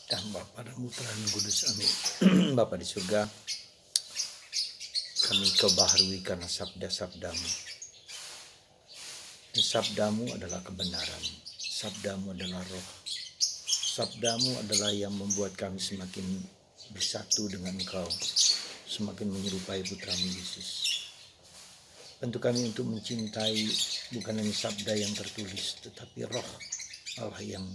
Dan Bapa dan Putra dan Kudus, amin. Bapa di surga, kami Kau baharui karena sabda-sabdamu. Dan sabdamu adalah kebenaran, sabdamu adalah roh, sabdamu adalah yang membuat kami semakin bersatu dengan Engkau, semakin menyerupai Putramu Yesus. Bantu kami untuk mencintai bukan hanya sabda yang tertulis, tetapi roh Allah yang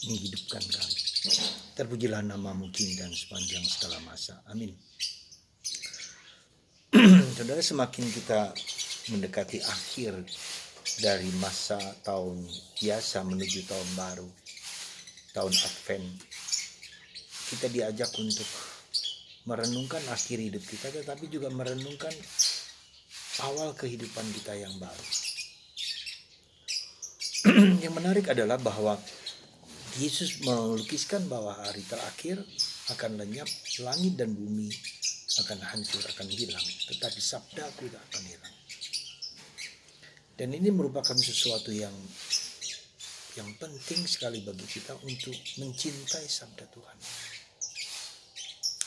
menghidupkan kami. Terpujilah namamu kini dan sepanjang segala masa. Amin. Saudara, semakin kita mendekati akhir dari masa tahun biasa menuju tahun baru, tahun Advent, kita diajak untuk merenungkan akhir hidup kita, tetapi juga merenungkan awal kehidupan kita yang baru. Yang menarik adalah bahwa Yesus melukiskan bahwa hari terakhir akan lenyap, langit dan bumi akan hancur, akan hilang, tetapi sabdaku tidak akan hilang. Dan ini merupakan sesuatu yang penting sekali bagi kita untuk mencintai sabda Tuhan.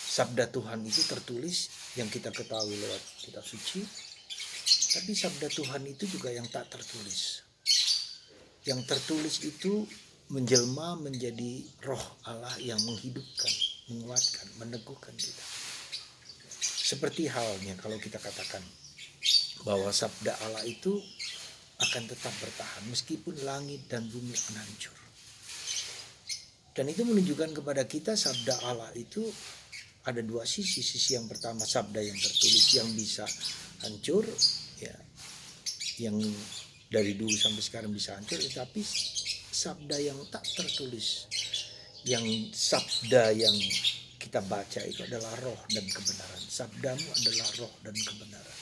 Sabda Tuhan itu tertulis yang kita ketahui lewat kitab suci, tapi sabda Tuhan itu juga yang tak tertulis. Yang tertulis itu menjelma menjadi roh Allah yang menghidupkan, menguatkan, meneguhkan kita. Seperti halnya kalau kita katakan bahwa sabda Allah itu akan tetap bertahan meskipun langit dan bumi akan hancur. Dan itu menunjukkan kepada kita sabda Allah itu ada dua sisi. Sisi yang pertama sabda yang tertulis yang bisa hancur, ya, yang dari dulu sampai sekarang bisa hancur, tetapi sabda yang tak tertulis, yang sabda yang kita baca itu adalah roh dan kebenaran. Sabdamu adalah roh dan kebenaran.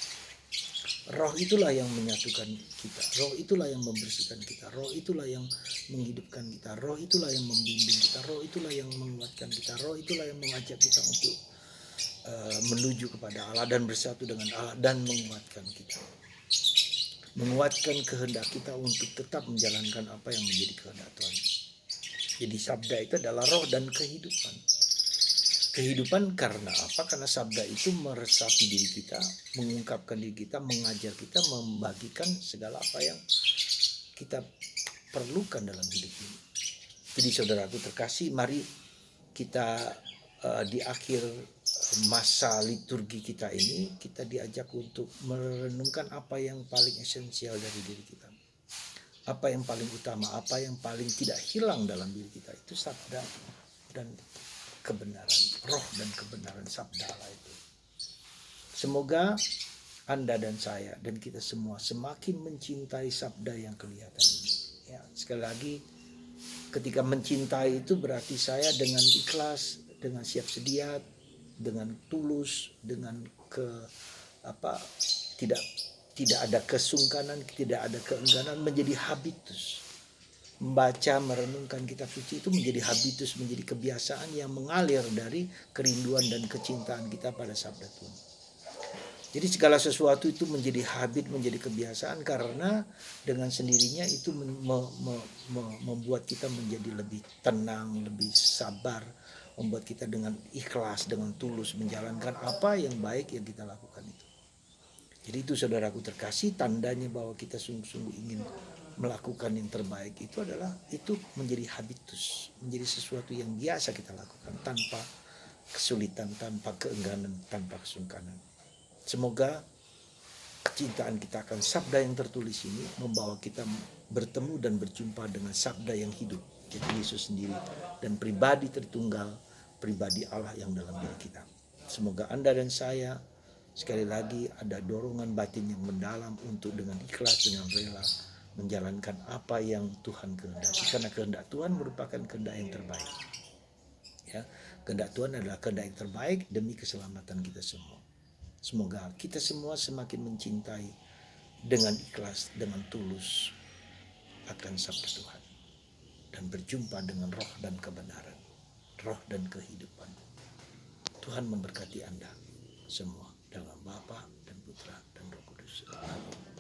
Roh itulah yang menyatukan kita, roh itulah yang membersihkan kita, roh itulah yang menghidupkan kita, roh itulah yang membimbing kita, roh itulah yang menguatkan kita, roh itulah yang mengajak kita untuk menuju kepada Allah dan bersatu dengan Allah dan menguatkan kita. Menguatkan kehendak kita untuk tetap menjalankan apa yang menjadi kehendak Tuhan. Jadi sabda itu adalah roh dan kehidupan. Kehidupan karena apa? Karena sabda itu meresapi diri kita, mengungkapkan diri kita, mengajar kita, membagikan segala apa yang kita perlukan dalam hidup ini. Jadi saudaraku terkasih, mari kita di akhir masa liturgi kita ini, kita diajak untuk merenungkan apa yang paling esensial dari diri kita. Apa yang paling utama, apa yang paling tidak hilang dalam diri kita, itu sabda dan kebenaran, roh dan kebenaran sabda Allah itu. Semoga Anda dan saya dan kita semua semakin mencintai sabda yang kelihatan ini. Ya, sekali lagi, ketika mencintai itu berarti saya dengan ikhlas, dengan siap sedia, dengan tulus, dengan tidak ada kesungkanan, tidak ada keengganan, menjadi habitus. Membaca, merenungkan kitab suci itu menjadi habitus, menjadi kebiasaan yang mengalir dari kerinduan dan kecintaan kita pada sabda Tuhan. Jadi segala sesuatu itu menjadi habit, menjadi kebiasaan, karena dengan sendirinya itu membuat kita menjadi lebih tenang, lebih sabar, membuat kita dengan ikhlas, dengan tulus menjalankan apa yang baik yang kita lakukan itu. Jadi itu saudaraku terkasih, tandanya bahwa kita sungguh-sungguh ingin melakukan yang terbaik itu adalah itu menjadi habitus, menjadi sesuatu yang biasa kita lakukan tanpa kesulitan, tanpa keengganan, tanpa kesungkanan. Semoga kecintaan kita akan sabda yang tertulis ini membawa kita bertemu dan berjumpa dengan sabda yang hidup, yaitu Yesus sendiri dan pribadi tertunggal, pribadi Allah yang dalam diri kita. Semoga Anda dan saya sekali lagi ada dorongan batin yang mendalam untuk dengan ikhlas, dengan rela menjalankan apa yang Tuhan kehendaki, karena kehendak Tuhan merupakan kehendak yang terbaik. Ya, kehendak Tuhan adalah kehendak yang terbaik demi keselamatan kita semua. Semoga kita semua semakin mencintai dengan ikhlas, dengan tulus akan sabda Tuhan dan berjumpa dengan roh dan kebenaran, roh dan kehidupan. Tuhan memberkati Anda semua dalam Bapa dan Putra dan Roh Kudus. Amin.